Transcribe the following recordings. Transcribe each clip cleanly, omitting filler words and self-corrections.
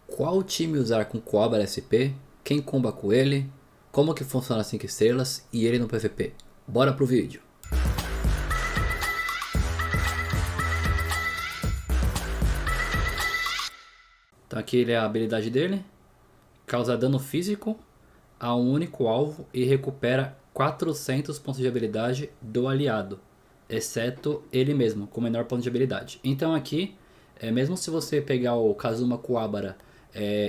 Qual time usar com Cobra SP? Quem comba com ele? Como que funciona as 5 estrelas e ele no PVP? Bora pro vídeo. Então aqui ele é a habilidade dele. Causa dano físico a um único alvo e recupera 400 pontos de habilidade do aliado, exceto ele mesmo, com menor ponto de habilidade. Então aqui, mesmo se você pegar o Kazuma Kuwabara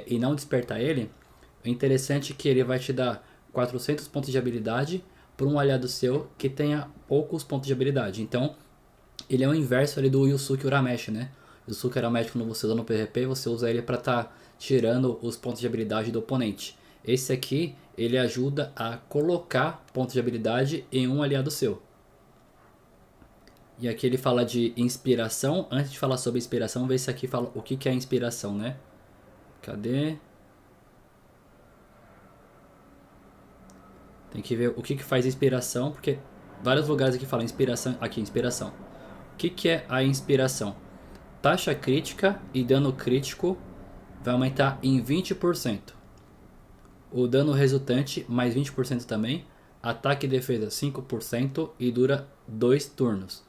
e não despertar ele, o interessante é que ele vai te dar 400 pontos de habilidade para um aliado seu que tenha poucos pontos de habilidade. Então ele é o inverso ali do Yusuke Urameshi, né? O Yusuke Urameshi, quando você usa no PVP, você usa ele para estar tirando os pontos de habilidade do oponente. Esse aqui, ele ajuda a colocar pontos de habilidade em um aliado seu. E aqui ele fala de inspiração. Antes de falar sobre inspiração, vamos ver se aqui fala o que é inspiração, né? Cadê? Tem que ver o que faz inspiração, porque vários lugares aqui falam inspiração. Aqui, inspiração. O que é a inspiração? Taxa crítica e dano crítico vai aumentar em 20%. O dano resultante mais 20% também. Ataque e defesa 5% e dura 2 turnos.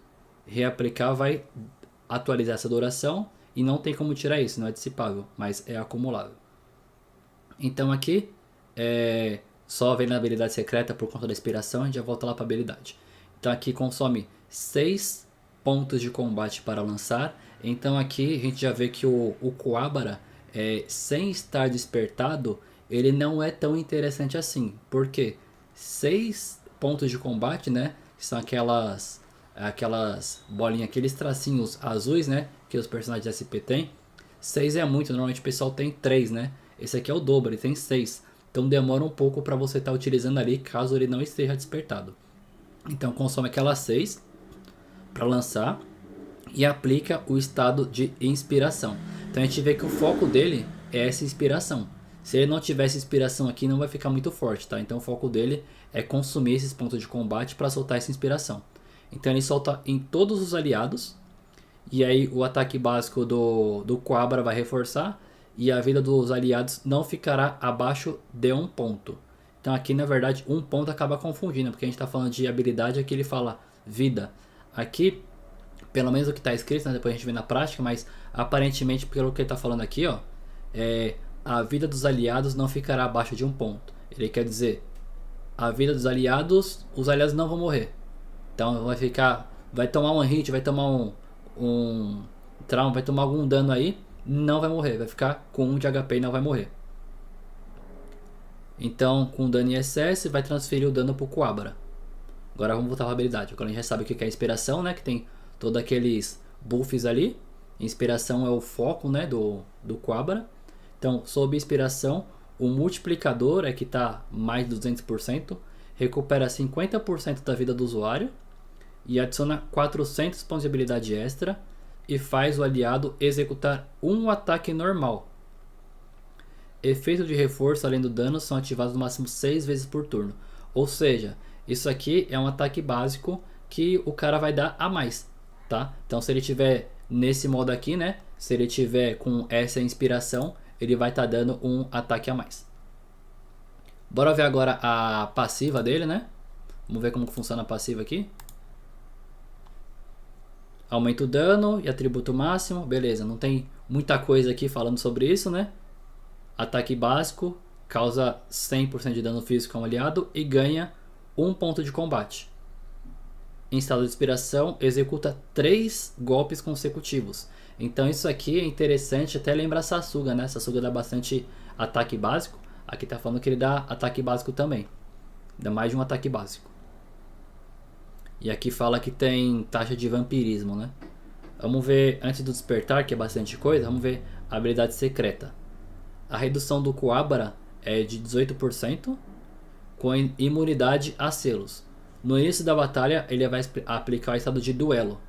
Reaplicar vai atualizar essa duração e não tem como tirar isso, não é dissipável, mas é acumulável. Então aqui só vem na habilidade secreta por conta da inspiração, a gente já volta lá para a habilidade. Então aqui consome 6 pontos de combate para lançar. Então aqui a gente já vê que o Kuwabara, sem estar despertado, ele não é tão interessante assim. Porque 6 pontos de combate, né? Que são aquelas bolinhas, aqueles tracinhos azuis, né? Que os personagens SP têm. 6 é muito, normalmente o pessoal tem 3, né? Esse aqui é o dobro, ele tem 6. Então demora um pouco para você estar utilizando ali, caso ele não esteja despertado. Então consome aquelas 6 para lançar e aplica o estado de inspiração. Então a gente vê que o foco dele é essa inspiração. Se ele não tivesse inspiração aqui, não vai ficar muito forte, tá? Então o foco dele é consumir esses pontos de combate para soltar essa inspiração. Então ele solta em todos os aliados. E aí o ataque básico do Kuwabara vai reforçar. E a vida dos aliados não ficará abaixo de 1 ponto. Então aqui na verdade 1 ponto acaba confundindo. Porque a gente está falando de habilidade, aqui ele fala vida. Aqui, pelo menos o que está escrito, né? Depois a gente vê na prática. Mas aparentemente pelo que ele está falando aqui, ó, a vida dos aliados não ficará abaixo de 1 ponto. Ele quer dizer, a vida dos aliados, os aliados não vão morrer. Então vai tomar um hit, vai tomar um trauma, vai tomar algum dano aí, não vai morrer, vai ficar com 1 de HP e não vai morrer. Então, com dano ISS, vai transferir o dano pro Kuwabara. Agora vamos voltar para a habilidade. Agora a gente já sabe o que é inspiração, né? Que tem todos aqueles buffs ali. Inspiração é o foco, né? Do Kuwabara. Então, sob inspiração, o multiplicador é que está mais de 200%. Recupera 50% da vida do usuário. E adiciona 400 pontos de habilidade extra. E faz o aliado executar um ataque normal. Efeitos de reforço além do dano são ativados no máximo 6 vezes por turno. Ou seja, isso aqui é um ataque básico que o cara vai dar a mais, tá? Então se ele tiver nesse modo aqui, né? Se ele tiver com essa inspiração, ele vai estar dando um ataque a mais. Bora ver agora a passiva dele, né? Vamos ver como funciona a passiva aqui. Aumenta o dano e atributo máximo. Beleza, não tem muita coisa aqui falando sobre isso, né? Ataque básico, causa 100% de dano físico a um aliado e ganha 1 ponto de combate. Em estado de inspiração, executa 3 golpes consecutivos. Então isso aqui é interessante, até lembra Sasuga, né? Sasuga dá bastante ataque básico. Aqui tá falando que ele dá ataque básico também. Dá mais de um ataque básico. E aqui fala que tem taxa de vampirismo, né? Vamos ver, antes do despertar, que é bastante coisa, vamos ver a habilidade secreta. A redução do Kuwabara é de 18%, com imunidade a selos. No início da batalha, ele vai aplicar o estado de duelo,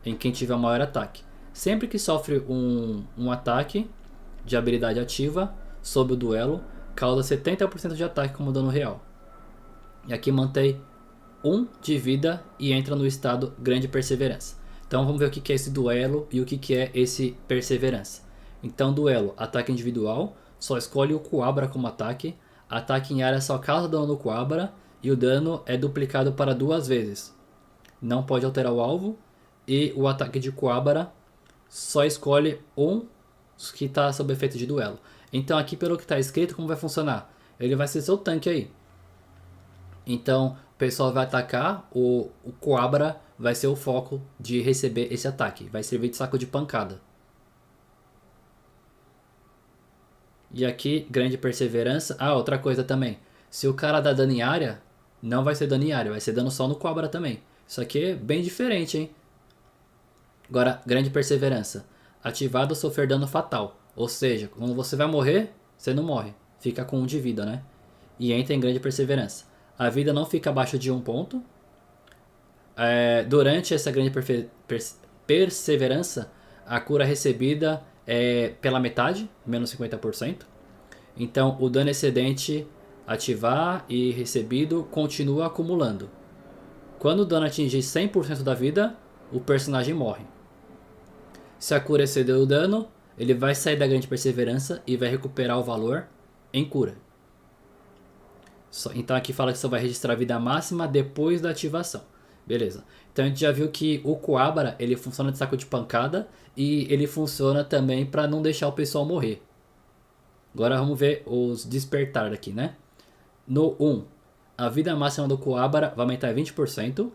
em quem tiver o maior ataque. Sempre que sofre um ataque de habilidade ativa, sob o duelo, causa 70% de ataque como dano real. E aqui mantém 1 de vida e entra no estado grande perseverança. Então vamos ver o que é esse duelo e o que é esse perseverança. Então, duelo, ataque individual, só escolhe o Kuwabara como ataque. Ataque em área só causa dano no Kuwabara e o dano é duplicado para 2 vezes. Não pode alterar o alvo. E o ataque de Kuwabara só escolhe um que está sob efeito de duelo. Então aqui pelo que está escrito, como vai funcionar? Ele vai ser seu tanque aí. Então o pessoal vai atacar, o Kuwabara vai ser o foco de receber esse ataque. Vai servir de saco de pancada. E aqui, grande perseverança. Ah, outra coisa também. Se o cara dá dano em área, não vai ser dano em área, vai ser dano só no Kuwabara também. Isso aqui é bem diferente, hein? Agora, grande perseverança. Ativado sofrer dano fatal. Ou seja, quando você vai morrer, você não morre. Fica com 1 de vida, né? E entra em grande perseverança. A vida não fica abaixo de 1 ponto. Durante essa grande perseverança, a cura recebida é pela metade, menos 50%. Então, o dano excedente ativar e recebido continua acumulando. Quando o dano atingir 100% da vida, o personagem morre. Se a cura exceder o dano, ele vai sair da grande perseverança e vai recuperar o valor em cura. Então aqui fala que só vai registrar a vida máxima depois da ativação. Beleza. Então a gente já viu que o Kuwabara, ele funciona de saco de pancada e ele funciona também para não deixar o pessoal morrer. Agora vamos ver os despertar aqui, né? No 1, a vida máxima do Kuwabara vai aumentar 20%.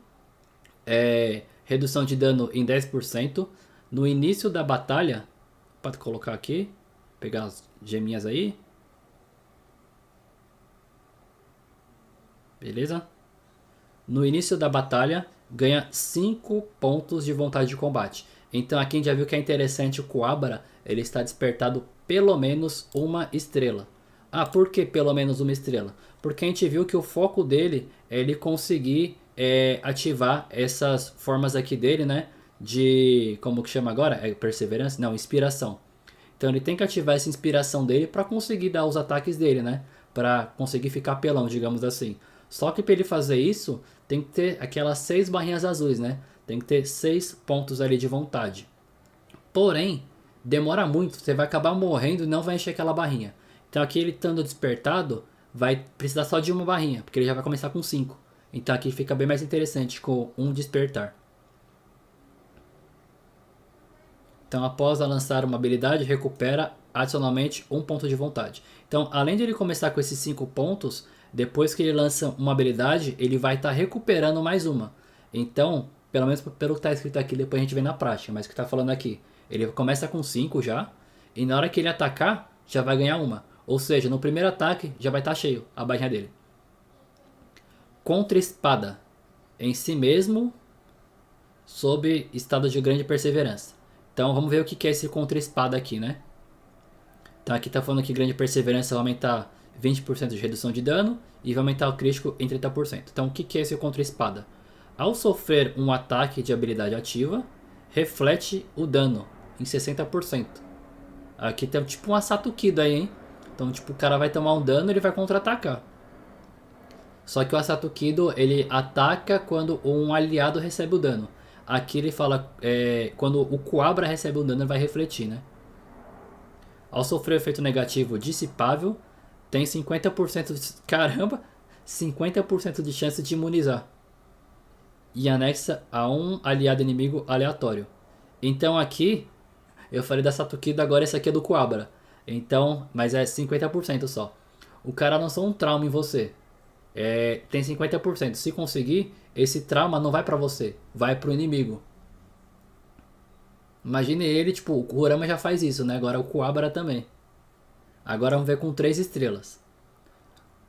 Redução de dano em 10%. No início da batalha, pode colocar aqui, pegar as geminhas aí. Beleza? No início da batalha, ganha 5 pontos de vontade de combate. Então aqui a gente já viu que é interessante o Kuwabara, ele está despertado pelo menos 1 estrela. Ah, por que pelo menos 1 estrela? Porque a gente viu que o foco dele é ele conseguir ativar essas formas aqui dele, né? De, como que chama agora? É perseverança? Não, inspiração. Então ele tem que ativar essa inspiração dele para conseguir dar os ataques dele, né? Para conseguir ficar pelão, digamos assim. Só que para ele fazer isso, tem que ter aquelas 6 barrinhas azuis, né? Tem que ter 6 pontos ali de vontade. Porém, demora muito, você vai acabar morrendo e não vai encher aquela barrinha. Então aqui ele estando despertado, vai precisar só de 1 barrinha, porque ele já vai começar com 5. Então aqui fica bem mais interessante com 1 despertar. Então após lançar uma habilidade, recupera adicionalmente 1 ponto de vontade. Então além de ele começar com esses 5 pontos, depois que ele lança uma habilidade, ele vai estar recuperando mais uma. Então, pelo menos pelo que está escrito aqui, depois a gente vê na prática, mas o que está falando aqui, ele começa com 5 já, e na hora que ele atacar, já vai ganhar uma. Ou seja, no primeiro ataque já vai estar cheio a barrinha dele. Contra espada, em si mesmo, sob estado de grande perseverança. Então vamos ver o que é esse contra espada aqui, né? Então aqui está falando que grande perseverança vai aumentar 20% de redução de dano e vai aumentar o crítico em 30%. Então o que é esse contra espada? Ao sofrer um ataque de habilidade ativa, reflete o dano em 60%. Aqui tem tipo um Asatokido aí, hein? Então tipo o cara vai tomar um dano e ele vai contra-atacar. Só que o Asatokido ele ataca quando um aliado recebe o dano. Aqui ele fala quando o Kuwabara recebe o dano ele vai refletir, né? Ao sofrer efeito negativo dissipável, tem 50% de... Caramba! 50% de chance de imunizar. E anexa a um aliado inimigo aleatório. Então aqui, eu falei da Asatokido, agora esse aqui é do Kuwabara. Então, mas é 50% só. O cara lançou um trauma em você. Tem 50%. Se conseguir, esse trauma não vai pra você, vai pro inimigo. Imagine ele, tipo, o Kurama já faz isso, né? Agora o Kuwabara também. Agora vamos ver com 3 estrelas.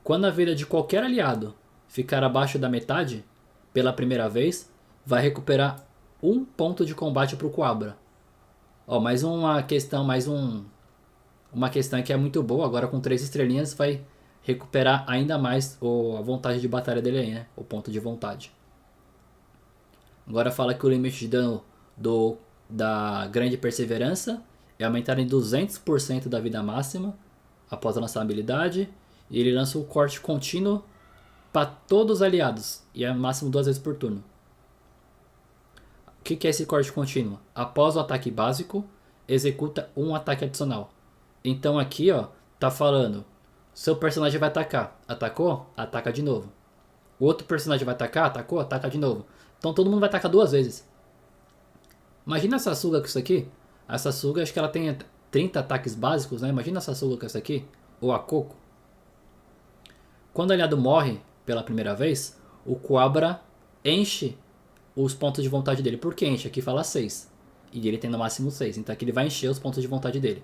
Quando a vida de qualquer aliado ficar abaixo da metade, pela primeira vez, vai recuperar 1 ponto de combate pro Kuwabara. Ó, mais uma questão, uma questão que é muito boa. Agora com 3 estrelinhas vai recuperar ainda mais a vontade de batalha dele aí, né? O ponto de vontade. Agora fala que o limite de dano da grande perseverança é aumentar em 200% da vida máxima após lançar a habilidade. E ele lança o corte contínuo para todos os aliados. E é máximo 2 vezes por turno. O que é esse corte contínuo? Após o ataque básico, executa um ataque adicional. Então aqui, ó, tá falando, seu personagem vai atacar. Atacou? Ataca de novo. O outro personagem vai atacar? Atacou? Ataca de novo. Então todo mundo vai atacar 2 vezes. Imagina a Sasuga com isso aqui. A Sasuga, acho que ela tem 30 ataques básicos, né? Imagina a Sasuga com isso aqui. Ou a Coco. Quando o aliado morre pela primeira vez, o Quabra enche os pontos de vontade dele. Por que enche? Aqui fala 6. E ele tem no máximo 6. Então aqui ele vai encher os pontos de vontade dele.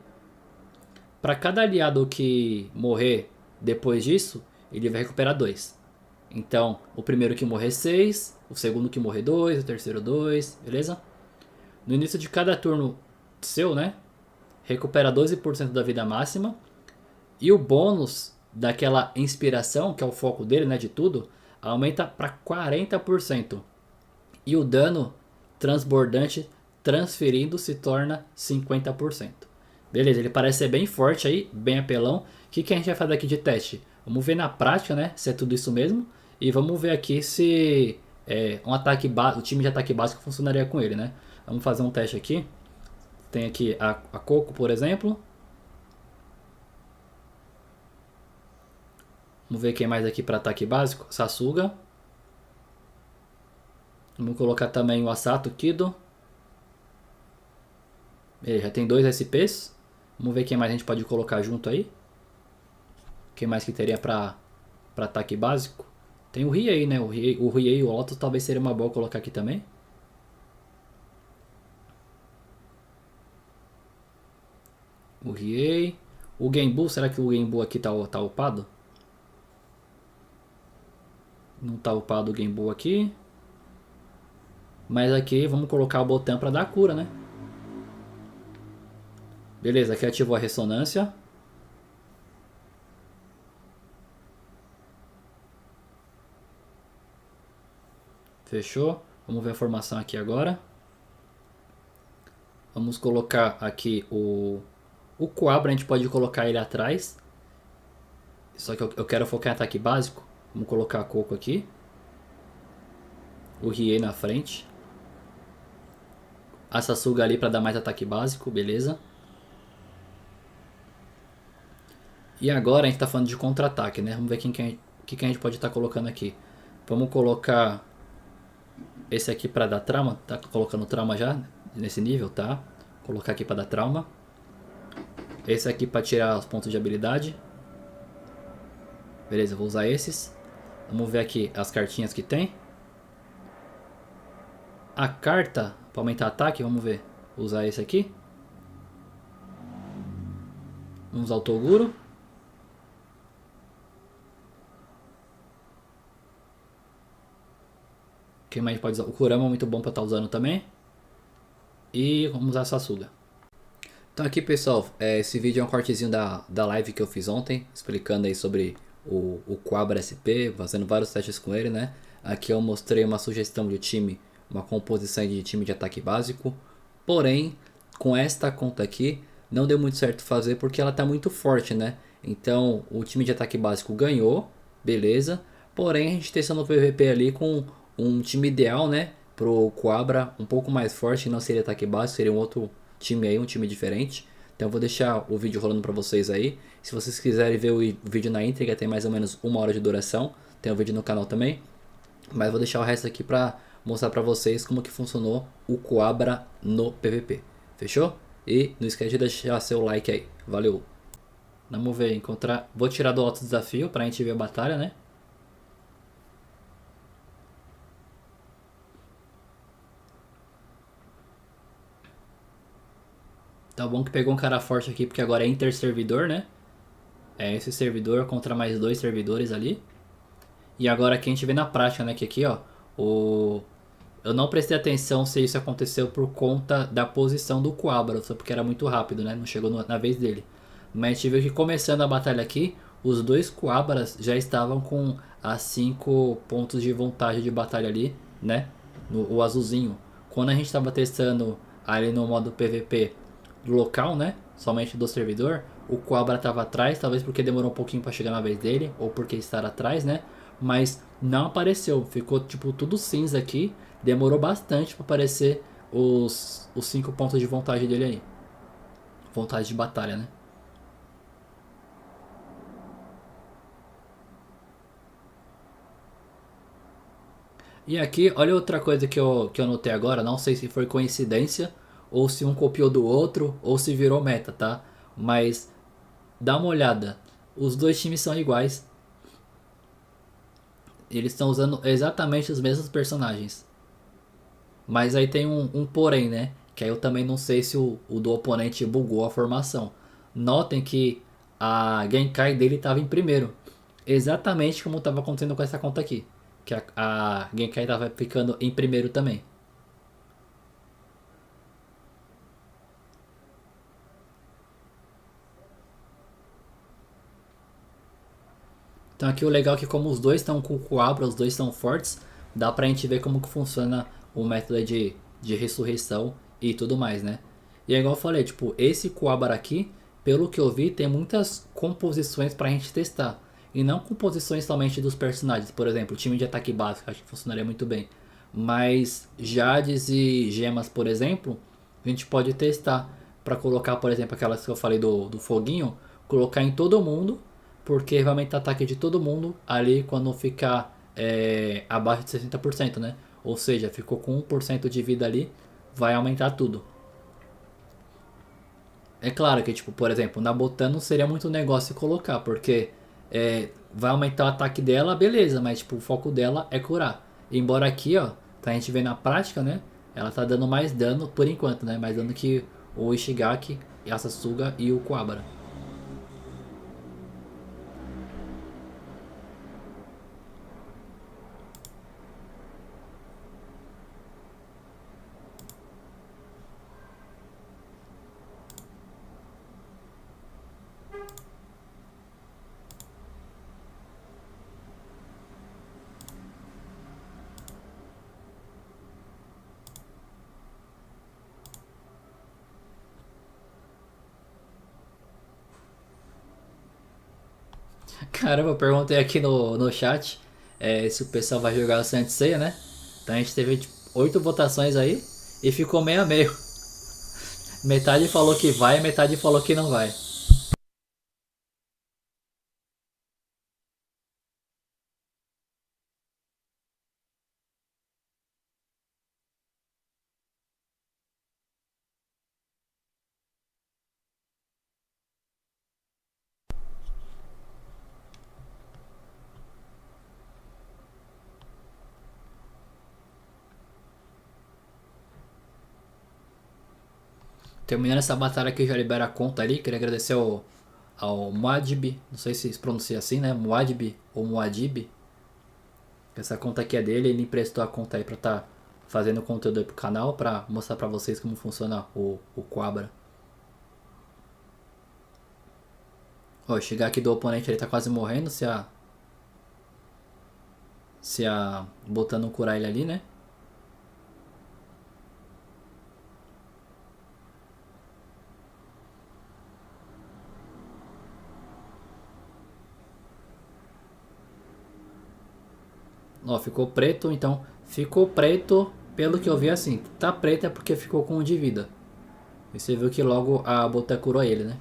Para cada aliado que morrer depois disso, ele vai recuperar 2. Então, o primeiro que morrer 6, o segundo que morrer 2, o terceiro 2, beleza? No início de cada turno seu, né? Recupera 12% da vida máxima. E o bônus daquela inspiração, que é o foco dele, né? De tudo, aumenta para 40%. E o dano transbordante transferindo se torna 50%. Beleza, ele parece ser bem forte aí, bem apelão. O que a gente vai fazer aqui de teste? Vamos ver na prática, né? Se é tudo isso mesmo. E vamos ver aqui se o time de ataque básico funcionaria com ele, né? Vamos fazer um teste aqui. Tem aqui a Coco, por exemplo. Vamos ver quem mais aqui para ataque básico. Sasuga. Vamos colocar também o Asato Kido. Ele já tem 2 SPs. Vamos ver quem mais a gente pode colocar junto aí. Quem mais que teria para ataque básico? Tem o Riei, né? O Riei e o Lotus talvez seria uma boa colocar aqui também. O Riei. O Genbu, será que o Genbu aqui tá upado? Não tá upado o Genbu aqui. Mas aqui vamos colocar o Botan para dar cura, né? Beleza, aqui ativou a ressonância. Fechou. Vamos ver a formação aqui agora. Vamos colocar aqui o Quabra, a gente pode colocar ele atrás. Só que eu quero focar em ataque básico. Vamos colocar a Coco aqui. O Riei na frente. A Sasuga ali para dar mais ataque básico, beleza. E agora a gente está falando de contra-ataque, né? Vamos ver que a gente pode estar colocando aqui. Vamos colocar esse aqui para dar trauma. Tá colocando trauma já nesse nível, tá? Vou colocar aqui para dar trauma. Esse aqui para tirar os pontos de habilidade. Beleza, vou usar esses. Vamos ver aqui as cartinhas que tem. A carta para aumentar ataque, vamos ver. Vou usar esse aqui. Vamos usar o Toguro. Quem mais pode usar? O Kurama é muito bom para estar usando também. E vamos usar a Sasuga. Então aqui, pessoal, esse vídeo é um cortezinho da live que eu fiz ontem, explicando aí sobre o Quabra SP, fazendo vários testes com ele, né? Aqui eu mostrei uma sugestão de time, uma composição de time de ataque básico. Porém, com esta conta aqui, não deu muito certo fazer porque ela tá muito forte, né? Então, o time de ataque básico ganhou, beleza. Porém, a gente testou no PVP ali com um time ideal, né? Pro Quabra um pouco mais forte, não seria ataque básico, seria um outro time aí, um time diferente. Então eu vou deixar o vídeo rolando pra vocês aí. Se vocês quiserem ver o vídeo na íntegra, tem mais ou menos 1 hora de duração. Tem um vídeo no canal também. Mas vou deixar o resto aqui pra mostrar pra vocês como que funcionou o Quabra no PVP. Fechou? E não esquece de deixar seu like aí. Valeu! Vamos ver, encontrar... Vou tirar do auto desafio pra gente ver a batalha, né? Tá bom que pegou um cara forte aqui, porque agora é inter-servidor, né? É esse servidor contra mais 2 servidores ali. E agora aqui a gente vê na prática, né? Que aqui, ó, eu não prestei atenção se isso aconteceu por conta da posição do Quabra, só porque era muito rápido, né? Não chegou na vez dele. Mas a gente viu que começando a batalha aqui, os 2 Quabras já estavam com as 5 pontos de vantagem de batalha ali, né? O azulzinho. Quando a gente estava testando ali no modo PVP do local, né? Somente do servidor, o Quabra estava atrás, talvez porque demorou um pouquinho para chegar na vez dele, ou porque estar atrás, né? Mas não apareceu, ficou tipo tudo cinza aqui, demorou bastante para aparecer os 5 pontos de vantagem dele aí. vontade de batalha, né? E aqui, olha outra coisa que eu notei agora, não sei se foi coincidência, ou se um copiou do outro, ou se virou meta, tá? Mas dá uma olhada, os dois times são iguais, eles estão usando exatamente os mesmos personagens. Mas aí tem um porém, né? Que aí eu também não sei se o do oponente bugou a formação. Notem que a Genkai dele estava em primeiro. Exatamente como estava acontecendo com essa conta aqui. Que a Genkai estava ficando em primeiro também. Então aqui o legal é que como os dois estão com o Coabra, os dois são fortes, dá pra gente ver como que funciona o método de ressurreição e tudo mais, né? E é igual eu falei, tipo, esse Coabra aqui, pelo que eu vi, tem muitas composições pra gente testar. E não composições somente dos personagens. Por exemplo, o time de ataque básico, acho que funcionaria muito bem. Mas Jades e Gemas, por exemplo, a gente pode testar para colocar, por exemplo, aquelas que eu falei do foguinho, colocar em todo mundo, porque vai aumentar o ataque de todo mundo ali quando ficar abaixo de 60%, né? Ou seja, ficou com 1% de vida ali, vai aumentar tudo. É claro que, tipo, por exemplo, na Botan não seria muito negócio colocar, porque vai aumentar o ataque dela, beleza, mas tipo, o foco dela é curar. Embora aqui, ó, pra gente ver na prática, né? Ela tá dando mais dano por enquanto, né? Mais dano que o Ishigaki, a Sasuga e o Kuwabara. Caramba, eu perguntei aqui no chat se o pessoal vai jogar o Saint Seiya, né? Então a gente teve tipo, 8 votações aí e ficou meio a meio. Metade falou que vai, metade falou que não vai. Terminando essa batalha aqui, já libera a conta ali. Queria agradecer ao Muad'Dib, não sei se se pronuncia assim, né? Muad'Dib ou Muad'Dib. Essa conta aqui é dele, ele emprestou a conta aí pra tá fazendo conteúdo aí pro canal, pra mostrar pra vocês como funciona o Quabra. Ó, chegar aqui do oponente, ele tá quase morrendo, se a botando curar ele ali, né? Ó, ficou preto, então ficou preto, pelo que eu vi assim, tá preto é porque ficou com um de vida. E você viu que logo a Botan curou ele, né?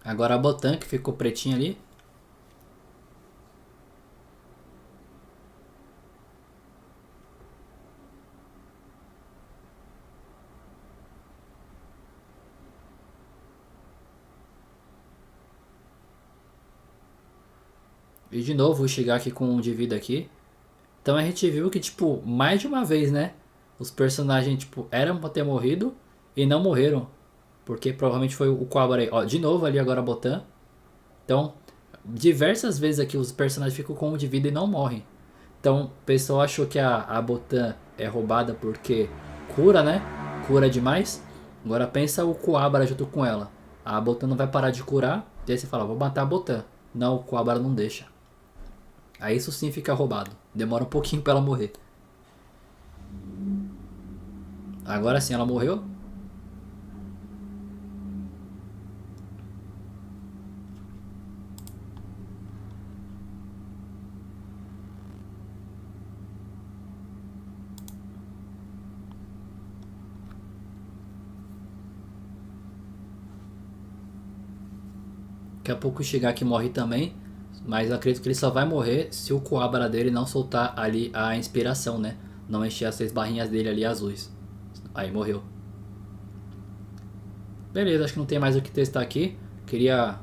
Agora a Botan, que ficou pretinha ali. E de novo, vou chegar aqui com um de vida aqui. Então a gente viu que, tipo, mais de uma vez, né? Os personagens, tipo, eram pra ter morrido e não morreram. Porque provavelmente foi o Quabara aí. Ó, de novo ali agora a Botan. Então, diversas vezes aqui os personagens ficam com um de vida e não morrem. Então, o pessoal achou que a Botan é roubada porque cura, né? Cura demais. Agora pensa o Kuwabara junto com ela. A Botan não vai parar de curar. E aí você fala, vou matar a Botan. Não, o Kuwabara não deixa. Aí isso sim fica roubado. Demora um pouquinho pra ela morrer. Agora sim ela morreu. Daqui a pouco chegar aqui morre também. Mas eu acredito que ele só vai morrer se o Coabra dele não soltar ali a inspiração, né? Não encher as 6 barrinhas dele ali azuis. Aí morreu. Beleza, acho que não tem mais o que testar aqui. Queria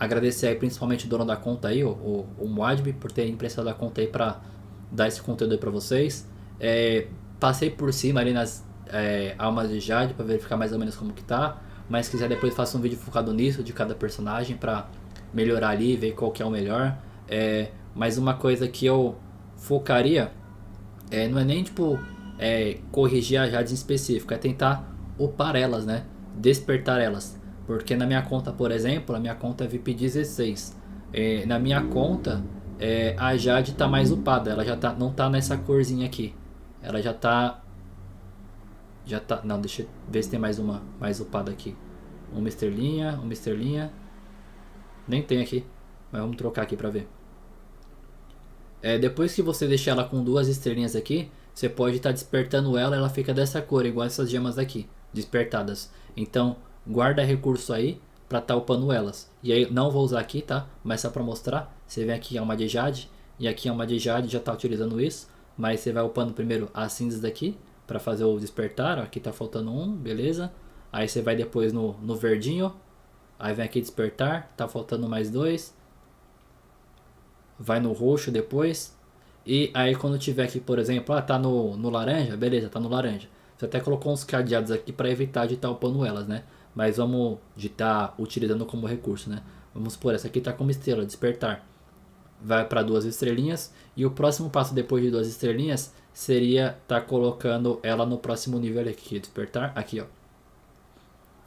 agradecer aí principalmente o dono da conta aí, o Moadb, por ter emprestado a conta aí pra dar esse conteúdo aí pra vocês. Passei por cima ali nas almas de Jade pra verificar mais ou menos como que tá. Mas se quiser depois faça um vídeo focado nisso, de cada personagem, pra melhorar ali, ver qual que é o melhor. Mas uma coisa que eu focaria não é nem tipo corrigir a Jades em específico, é tentar upar elas, né? Despertar elas. Porque na minha conta, por exemplo, a minha conta é VIP 16. Na minha conta, a Jade tá mais upada, ela já tá, não tá nessa corzinha aqui. Ela já tá. Já tá. Não, deixa eu ver se tem mais uma mais upada aqui. Uma estrelinha, uma estrelinha. Nem tem aqui, mas vamos trocar aqui pra ver. Depois que você deixar ela com 2 estrelinhas aqui, você pode estar despertando ela fica dessa cor, igual essas gemas aqui, despertadas. Então, guarda recurso aí pra estar upando elas. E aí, não vou usar aqui, tá? Mas só pra mostrar, você vem aqui, é uma de Jade, e aqui é uma de Jade, já tá utilizando isso. Mas você vai upando primeiro as cinzas daqui, pra fazer o despertar, ó, aqui tá faltando um, beleza? Aí você vai depois no verdinho, aí vem aqui despertar, tá faltando mais 2. Vai no roxo depois. E aí quando tiver aqui, por exemplo, tá no laranja, beleza, tá no laranja. Você até colocou uns cadeados aqui para evitar de estar upando elas, né? Mas vamos de estar utilizando como recurso, né? Vamos por essa aqui tá como estrela, despertar. Vai para 2 estrelinhas. E o próximo passo depois de 2 estrelinhas seria tá colocando ela no próximo nível aqui, despertar. Aqui, ó.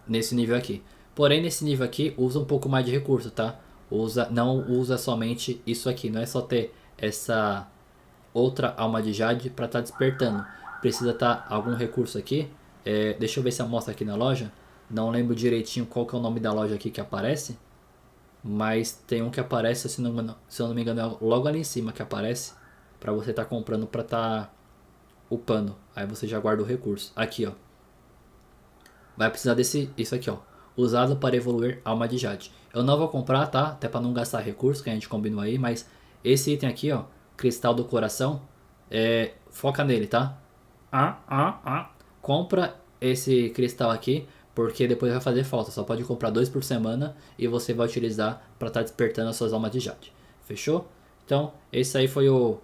Nesse nível aqui. Porém, nesse nível aqui, usa um pouco mais de recurso, tá? Não usa somente isso aqui. Não é só ter essa outra alma de Jade para estar despertando. Precisa estar algum recurso aqui. Deixa eu ver se mostra aqui na loja. Não lembro direitinho qual que é o nome da loja aqui que aparece. Mas tem um que aparece, se eu não me engano, é logo ali em cima que aparece. Para você estar comprando para estar upando. Aí você já guarda o recurso. Aqui, ó. Vai precisar isso aqui, ó. Usado para evoluir alma de Jade. Eu não vou comprar, tá? Até para não gastar recurso que a gente combinou aí. Mas esse item aqui, ó. Cristal do coração. Foca nele, tá? Compra esse cristal aqui. Porque depois vai fazer falta. Só pode comprar 2 por semana. E você vai utilizar para estar despertando as suas almas de Jade. Fechou? Então, esse aí foi o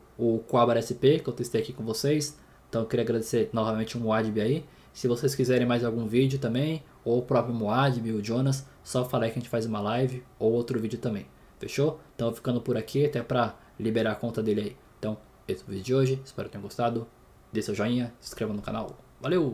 Coabra SP que eu testei aqui com vocês. Então eu queria agradecer novamente o Moadb aí. Se vocês quiserem mais algum vídeo também, ou o próprio Moadb, o Jonas, só falar que a gente faz uma live ou outro vídeo também. Fechou? Então ficando por aqui até pra liberar a conta dele aí. Então, esse é o vídeo de hoje. Espero que tenham gostado. Dê seu joinha, se inscreva no canal. Valeu!